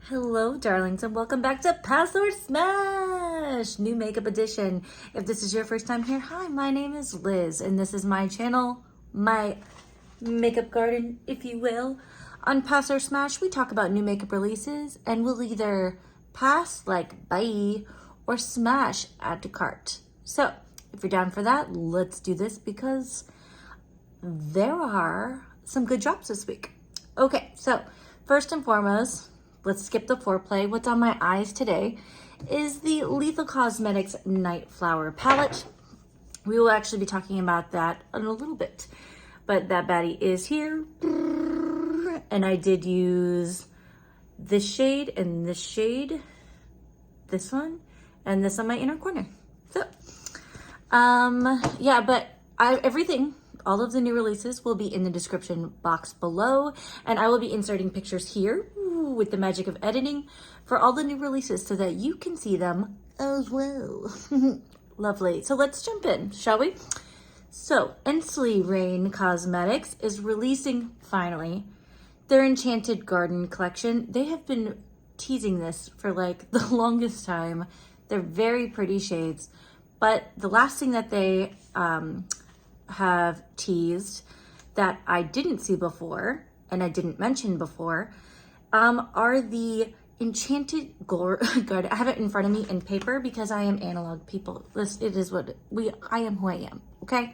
Hello, darlings, and welcome back to Pass or Smash, new makeup edition. If this is your first time here, hi, my name is Liz, and this is my channel, my makeup garden, if you will. On Pass or Smash, we talk about new makeup releases, and we'll either pass, like bye, or smash, add to cart. So, if you're down for that, let's do this because there are some good drops this week. Okay, so first and foremost, let's skip the foreplay. What's on my eyes today is the Lethal Cosmetics Nightflower palette. We will actually be talking about that in a little bit, but that baddie is here. And I did use this shade and this shade, this one, and this on my inner corner. So, yeah, but everything, all of the new releases will be in the description box below, and I will be inserting pictures here with the magic of editing for all the new releases so that you can see them as well. Lovely. So let's jump in, shall we? So Ensley Cosmetics is releasing finally their Enchanted Garden collection. They have been teasing this for like the longest time. They're very pretty shades, but the last thing that they have teased that I didn't see before and I didn't mention before are the Enchanted Garden. I have it in front of me in paper because I am analog, people. It is what I am who I am, okay?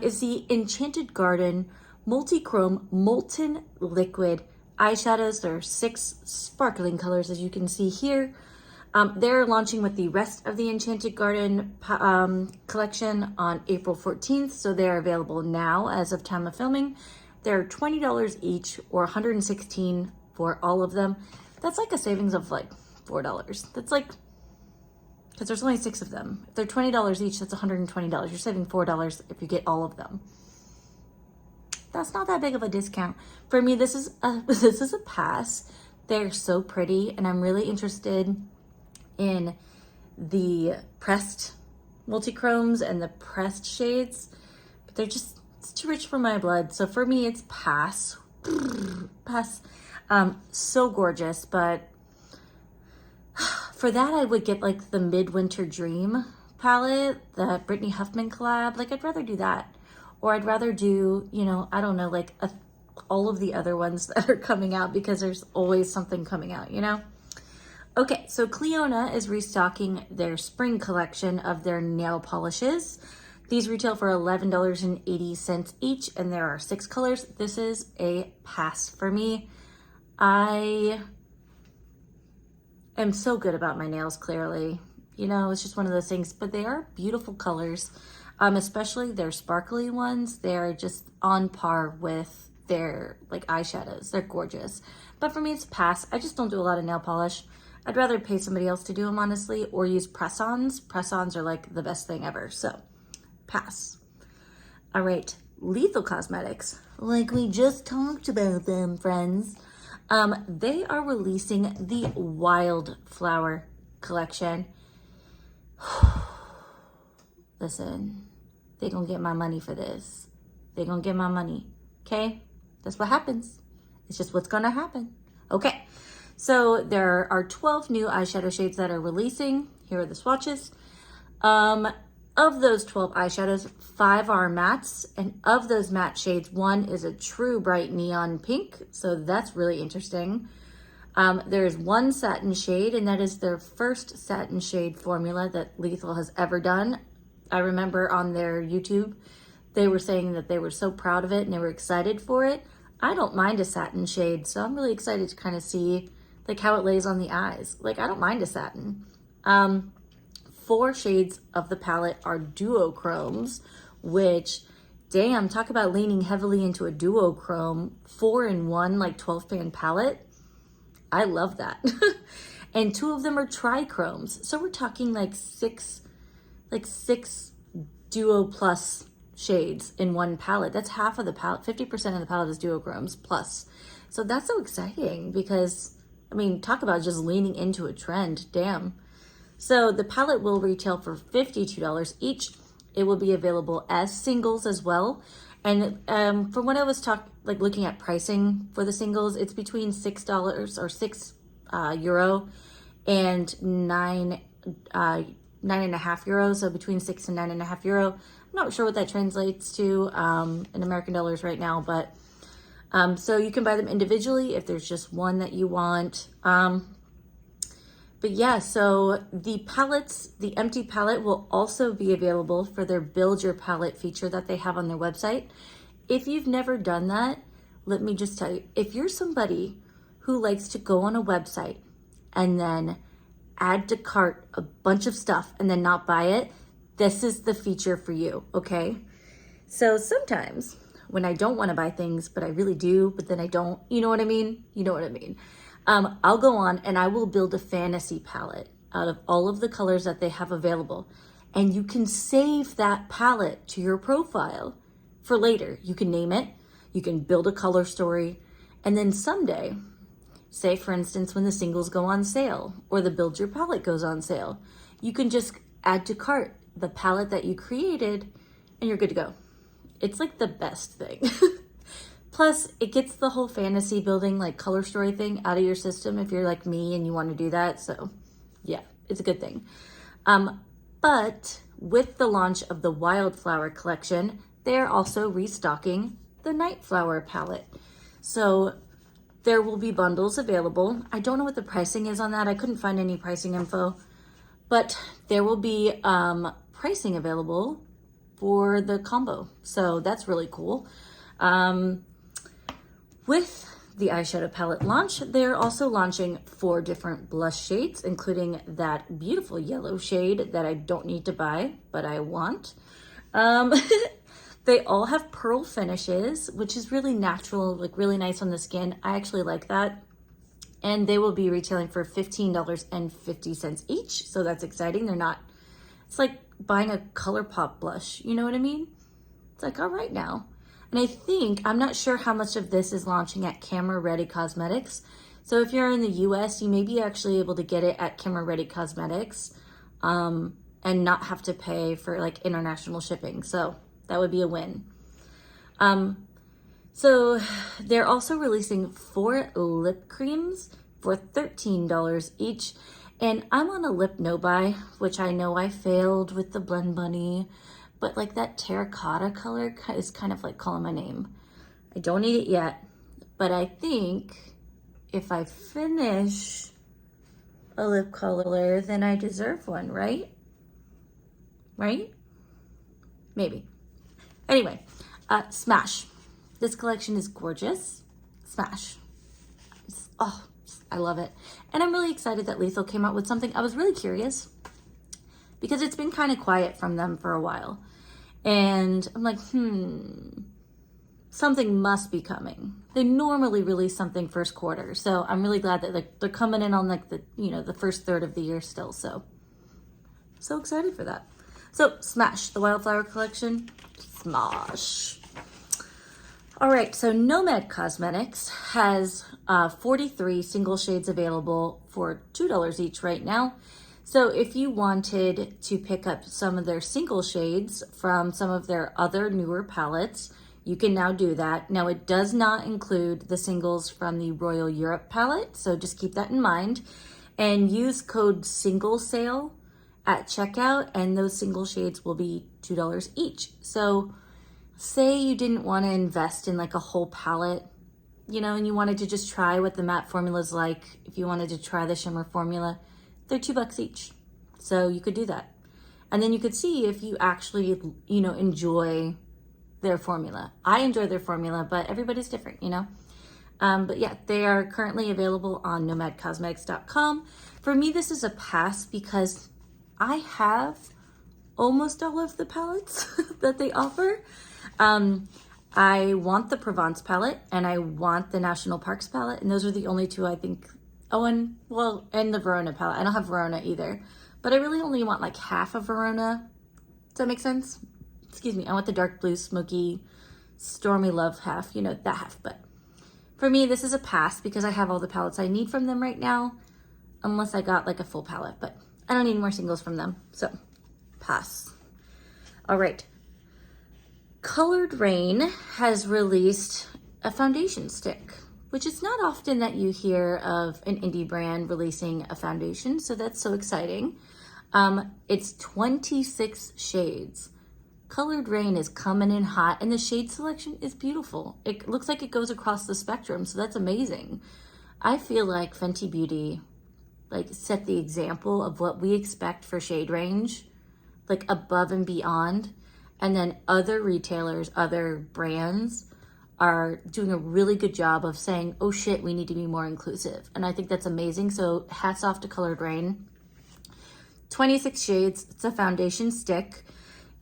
Is the Enchanted Garden Multichrome Molten Liquid eyeshadows. There are 6 sparkling colors, as you can see here. They're launching with the rest of the Enchanted Garden collection on April 14th, so they're available now as of time of filming. They're $20 each, or $116 for all of them. That's like a savings of like $4. That's like, because there's only 6 of them. If they're $20 each, that's $120. You're saving $4 if you get all of them. That's not that big of a discount. For me, this is a pass. They're so pretty, and I'm really interested in the pressed multichromes and the pressed shades, but they're just, it's too rich for my blood. So for me, it's pass. Pass. So gorgeous, but for that I would get like the Midwinter Dream palette, the Brittany Huffman collab. Like I'd rather do that, or I'd rather do, you know, I don't know, like all of the other ones that are coming out, because there's always something coming out, you know? Okay, so Cleona is restocking their spring collection of their nail polishes. These retail for $11.80 each, and there are 6 colors. This is a pass for me. I am so good about my nails, clearly. You know, it's just one of those things, but they are beautiful colors, especially their sparkly ones. They're just on par with their like eyeshadows. They're gorgeous. But for me, it's a pass. I just don't do a lot of nail polish. I'd rather pay somebody else to do them, honestly, or use press-ons. Press-ons are like the best thing ever, so pass. All right, Lethal Cosmetics, like we just talked about them, friends. They are releasing the Wildflower collection. Listen, they gonna get my money for this. They gonna get my money, okay? That's what happens. It's just what's gonna happen. Okay, so there are 12 new eyeshadow shades that are releasing. Here are the swatches. Of those 12 eyeshadows, 5 are mattes, and of those matte shades, 1 is a true bright neon pink, so that's really interesting. There's 1 satin shade, and that is their first satin shade formula that Lethal has ever done. I remember on their YouTube, they were saying that they were so proud of it and they were excited for it. I don't mind a satin shade, so I'm really excited to kind of see like how it lays on the eyes. Like, I don't mind a satin. 4 shades of the palette are duochromes, which, damn, talk about leaning heavily into a duochrome 4-in-1, like 12-pan palette. I love that. And 2 of them are trichromes. So we're talking like 6 duo plus shades in one palette. That's half of the palette. 50% of the palette is duochromes plus. So that's so exciting because, I mean, talk about just leaning into a trend. Damn. So the palette will retail for $52 each. It will be available as singles as well. And from what I was looking at pricing for the singles, it's between $6 or $6 euro and €9.5, so between €6 and €9.5. I'm not sure what that translates to in American dollars right now, but so you can buy them individually if there's just one that you want. But yeah, so the palettes, the empty palette will also be available for their Build Your Palette feature that they have on their website. If you've never done that, let me just tell you, if you're somebody who likes to go on a website and then add to cart a bunch of stuff and then not buy it, this is the feature for you, okay? So sometimes when I don't want to buy things, but I really do, but then I don't, you know what I mean? You know what I mean? I'll go on and I will build a fantasy palette out of all of the colors that they have available. And you can save that palette to your profile for later. You can name it, you can build a color story, and then someday, say for instance, when the singles go on sale or the Build Your Palette goes on sale, you can just add to cart the palette that you created and you're good to go. It's like the best thing. Plus, it gets the whole fantasy building, like color story thing out of your system if you're like me and you want to do that. So yeah, it's a good thing. But with the launch of the Wildflower collection, they're also restocking the Nightflower palette. So there will be bundles available. I don't know what the pricing is on that. I couldn't find any pricing info, but there will be pricing available for the combo. So that's really cool. With the eyeshadow palette launch, they're also launching 4 different blush shades, including that beautiful yellow shade that I don't need to buy, but I want. They all have pearl finishes, which is really natural, like really nice on the skin. I actually like that. And they will be retailing for $15.50 each. So that's exciting. They're not, it's like buying a ColourPop blush. You know what I mean? It's like, all right now. And I think, I'm not sure how much of this is launching at Camera Ready Cosmetics. So if you're in the US, you may be actually able to get it at Camera Ready Cosmetics and not have to pay for like international shipping. So that would be a win. So they're also releasing 4 lip creams for $13 each. And I'm on a lip no-buy, which I know I failed with the Blend Bunny, but like that terracotta color is kind of like calling my name. I don't need it yet, but I think if I finish a lip color, then I deserve one, right? Right? Maybe. Anyway, Smash. This collection is gorgeous. Smash. Oh, I love it. And I'm really excited that Lethal came out with something. I was really curious because it's been kind of quiet from them for a while. And I'm like, something must be coming. They normally release something first quarter. So I'm really glad that like they're coming in on like the, you know, the first third of the year still. So excited for that. So Smash, the Wildflower collection, Smash. All right, so Nomad Cosmetics has 43 single shades available for $2 each right now. So if you wanted to pick up some of their single shades from some of their other newer palettes, you can now do that. Now it does not include the singles from the Royal Europe palette, so just keep that in mind. And use code SINGLESALE at checkout, and those single shades will be $2 each. So say you didn't want to invest in like a whole palette, you know, and you wanted to just try what the matte formula is like. If you wanted to try the shimmer formula, they're $2 each. So you could do that. And then you could see if you actually, you know, enjoy their formula. I enjoy their formula, but everybody's different, you know? But yeah, they are currently available on nomadcosmetics.com. For me, this is a pass because I have almost all of the palettes that they offer. I want the Provence palette and I want the National Parks palette, and those are the only two I think. Oh, and the Verona palette. I don't have Verona either, but I really only want like half of Verona. Does that make sense? Excuse me. I want the dark blue, smoky, stormy love half, you know, that half. But for me, this is a pass because I have all the palettes I need from them right now, unless I got like a full palette, but I don't need more singles from them. So pass. All right. Colored Rain has released a foundation stick, which is not often that you hear of an indie brand releasing a foundation, so that's so exciting. It's 26 shades. Colored Rain is coming in hot, and the shade selection is beautiful. It looks like it goes across the spectrum, so that's amazing. I feel like Fenty Beauty like set the example of what we expect for shade range, like above and beyond. And then other retailers, other brands are doing a really good job of saying, oh shit, we need to be more inclusive. And I think that's amazing. So hats off to Colored Rain. 26 shades, it's a foundation stick.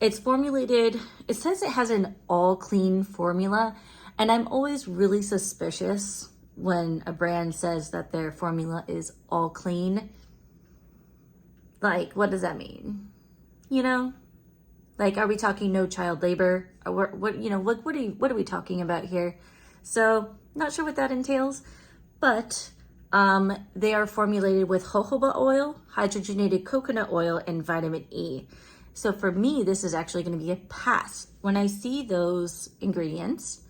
It's formulated, it says it has an all clean formula. And I'm always really suspicious when a brand says that their formula is all clean. Like, what does that mean? You know, like, are we talking no child labor? Or what you know, what are we talking about here? So, not sure what that entails, but they are formulated with jojoba oil, hydrogenated coconut oil, and vitamin E. So for me, this is actually going to be a pass. When I see those ingredients,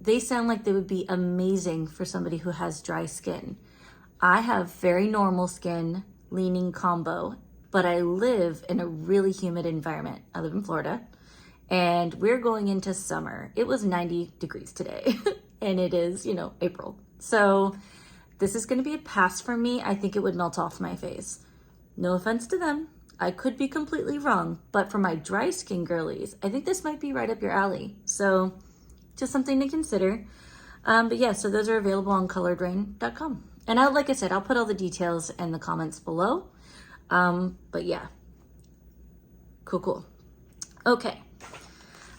they sound like they would be amazing for somebody who has dry skin. I have very normal skin, leaning combo, but I live in a really humid environment. I live in Florida, and we're going into summer. It was 90 degrees today, and it is, you know, April. So this is going to be a pass for me. I think it would melt off my face. No offense to them. I could be completely wrong, but for my dry skin girlies, I think this might be right up your alley. So just something to consider. But yeah, so those are available on coloredrain.com. And like I said, I'll put all the details in the comments below. But yeah, cool. Okay,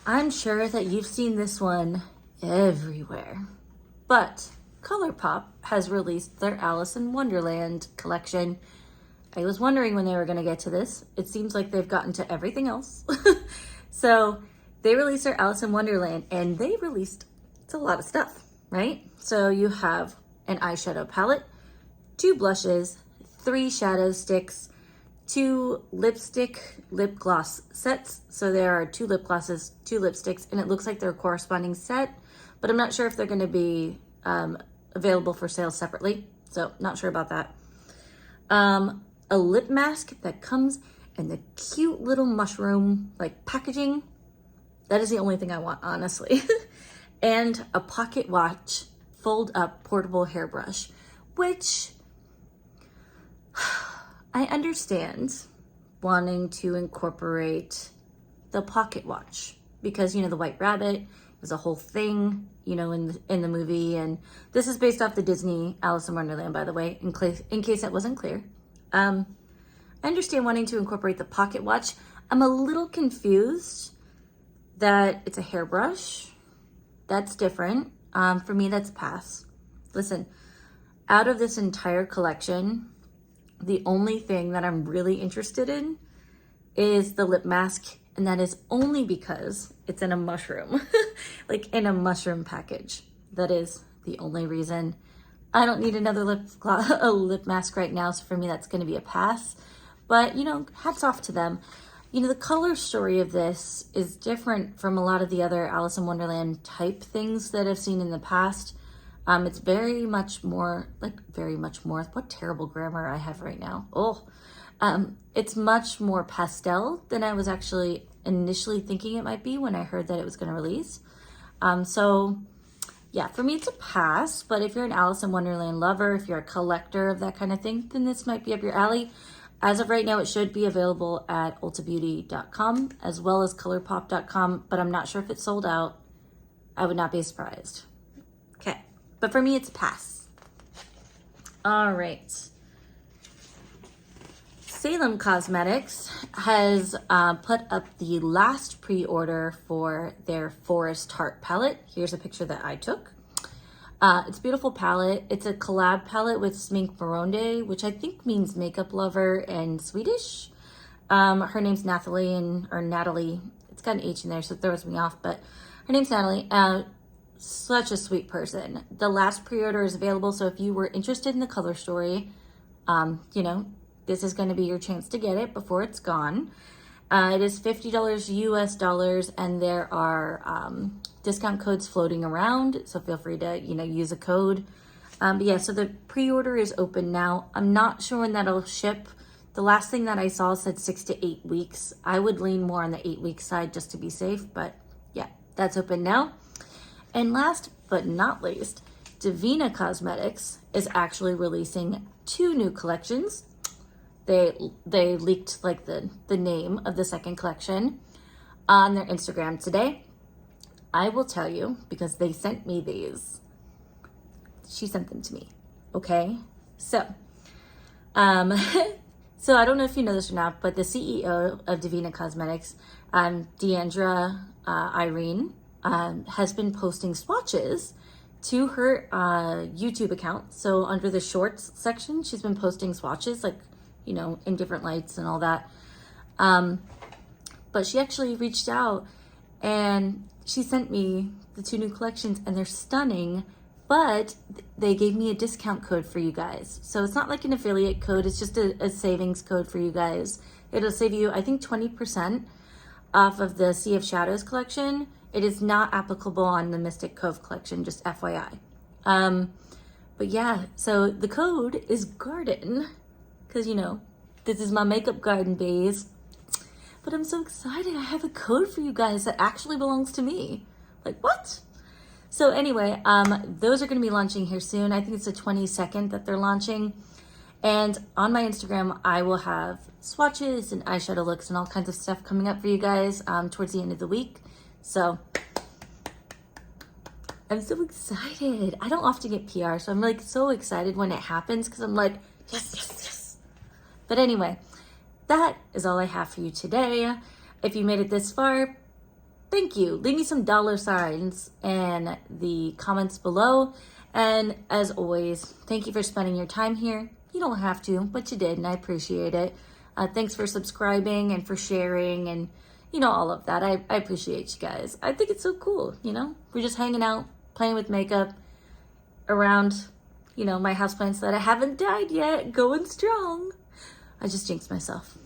I'm sure that you've seen this one everywhere, but ColourPop has released their Alice in Wonderland collection. I was wondering when they were going to get to this. It seems like they've gotten to everything else. So they released their Alice in Wonderland, and they released, it's a lot of stuff, right? So you have an eyeshadow palette, 2 blushes, 3 shadow sticks, 2 lip gloss sets. So there are 2 lip glosses, 2 lipsticks, and it looks like they're a corresponding set, but I'm not sure if they're going to be available for sale separately. So not sure about that. A lip mask that comes in the cute little mushroom like packaging. That is the only thing I want, honestly. And a pocket watch, fold up portable hairbrush, which I understand wanting to incorporate the pocket watch because, you know, the White Rabbit was a whole thing, you know, in the movie. And this is based off the Disney Alice in Wonderland, by the way, in case that wasn't clear. I understand wanting to incorporate the pocket watch. I'm a little confused that it's a hairbrush. That's different. For me, that's pass. Listen, out of this entire collection, the only thing that I'm really interested in is the lip mask, and that is only because it's in a mushroom, like in a mushroom package. That is the only reason. I don't need another lip mask right now, so for me, that's going to be a pass. But, you know, hats off to them. You know, the color story of this is different from a lot of the other Alice in Wonderland type things that I've seen in the past. It's very much more, what terrible grammar I have right now. It's much more pastel than I was actually initially thinking it might be when I heard that it was going to release. So yeah, for me, it's a pass, but if you're an Alice in Wonderland lover, if you're a collector of that kind of thing, then this might be up your alley. As of right now, it should be available at ultabeauty.com as well as colourpop.com, but I'm not sure if it's sold out. I would not be surprised. Okay, but for me, it's a pass. All right. Salem Cosmetics has put up the last pre-order for their Forest Heart palette. Here's a picture that I took. It's a beautiful palette. It's a collab palette with Smink Moronde, which I think means makeup lover in Swedish. Her name's Natalie. It's got an H in there, so it throws me off, but her name's Natalie. Such a sweet person. The last pre-order is available, so if you were interested in the color story, you know, this is going to be your chance to get it before it's gone. It is $50 US dollars, and there are discount codes floating around, so feel free to, use a code. But yeah, so the pre-order is open now. I'm not sure when that'll ship. The last thing that I saw said 6 to 8 weeks. I would lean more on the 8-week side just to be safe, but yeah, that's open now. And last but not least, Divina Cosmetics is actually releasing 2 new collections. They leaked like the name of the second collection on their Instagram today. I will tell you because they sent me these. She sent them to me. Okay. So, so I don't know if you know this or not, but the CEO of Divina Cosmetics, Deandra Irene, has been posting swatches to her YouTube account. So under the shorts section, she's been posting swatches like, in different lights and all that. But she actually reached out and she sent me the 2 new collections, and they're stunning, but they gave me a discount code for you guys. So it's not like an affiliate code, it's just a savings code for you guys. It'll save you, I think, 20% off of the Sea of Shadows collection. It is not applicable on the Mystic Cove collection, just FYI. But yeah, so the code is Garden, because this is my makeup garden base. But I'm so excited. I have a code for you guys that actually belongs to me. Like, what? So anyway, those are going to be launching here soon. I think it's the 22nd that they're launching. And on my Instagram, I will have swatches and eyeshadow looks and all kinds of stuff coming up for you guys towards the end of the week. So I'm so excited. I don't often get PR, so I'm like so excited when it happens because I'm like, yes, yes, yes. But anyway, that is all I have for you today. If you made it this far, thank you. Leave me some $ in the comments below. And as always, thank you for spending your time here. You don't have to, but you did, and I appreciate it. Thanks for subscribing and for sharing and, all of that. I appreciate you guys. I think it's so cool, We're just hanging out, playing with makeup around, my houseplants that I haven't died yet, going strong. I just jinxed myself.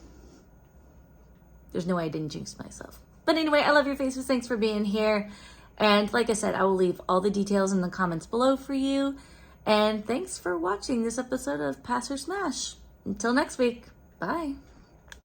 There's no way I didn't jinx myself. But anyway, I love your faces. Thanks for being here. And like I said, I will leave all the details in the comments below for you. And thanks for watching this episode of Pass or Smash. Until next week, bye.